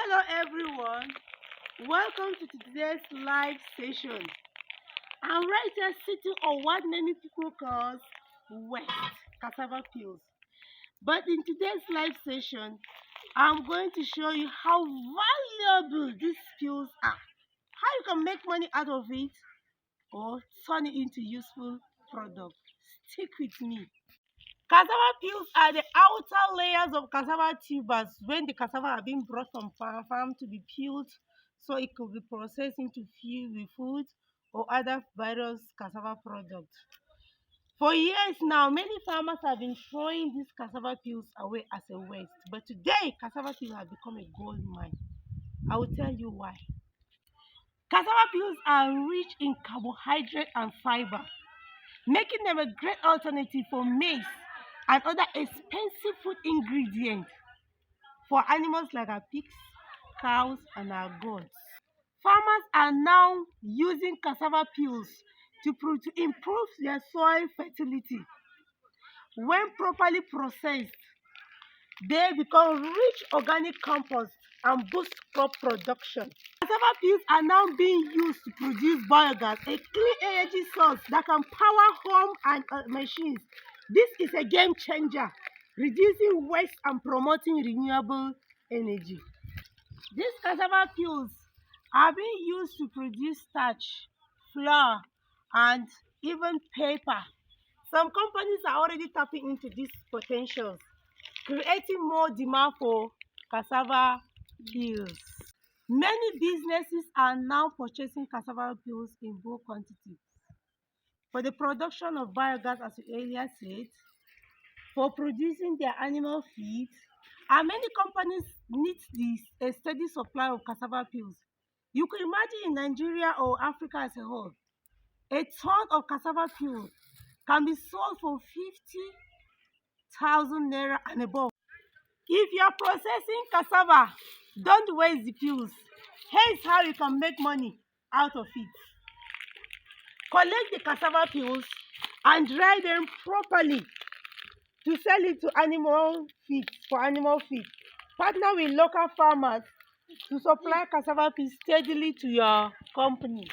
Hello everyone, welcome to today's live session. I'm right here sitting on what many people call waste cassava peels. But in today's live session, I'm going to show you how valuable these peels are, how you can make money out of it or turn it into useful product. Stick with me. Cassava peels are the outer layers of cassava tubers when the cassava are being brought from farm to be peeled so it could be processed into fuel with food or other various cassava products. For years now, many farmers have been throwing these cassava peels away as a waste. But today, cassava peels have become a gold mine. I will tell you why. Cassava peels are rich in carbohydrate and fiber, making them a great alternative for maize and other expensive food ingredients for animals like our pigs, cows, and our goats. Farmers are now using cassava peels to improve their soil fertility. When properly processed, they become rich organic compost and boost crop production. Cassava peels are now being used to produce biogas, a clean energy source that can power home and machines. This is a game changer, reducing waste and promoting renewable energy. These cassava peels are being used to produce starch, flour, and even paper. Some companies are already tapping into these potentials, creating more demand for cassava peels. Many businesses are now purchasing cassava peels in bulk quantities for the production of biogas, as you earlier said, for producing their animal feed, and many companies need a steady supply of cassava peels. You could imagine in Nigeria or Africa as a whole, a ton of cassava peels can be sold for 50,000 naira and above. If you are processing cassava, don't waste the peels. Here's how you can make money out of it. Collect the cassava peels and dry them properly to sell it to animal feed for animal feed. Partner with local farmers to supply cassava peels steadily to your company.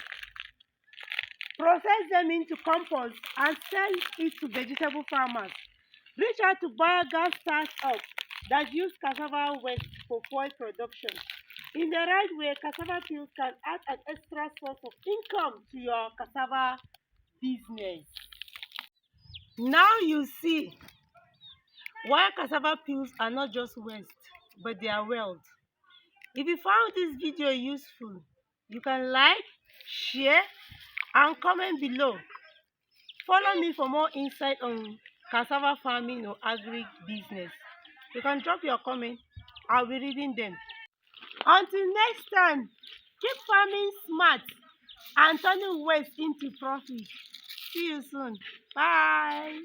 Process them into compost and sell it to vegetable farmers. Reach out to biogas startups that use cassava waste for fuel production. In the right way, cassava peels can add an extra source of income to your cassava business. Now you see why cassava peels are not just waste, but they are wealth. If you found this video useful, you can like, share, and comment below. Follow me for more insight on cassava farming or agri-business. You can drop your comment. I'll be reading them. Until next time, keep farming smart and turning waste into profit. See you soon. Bye.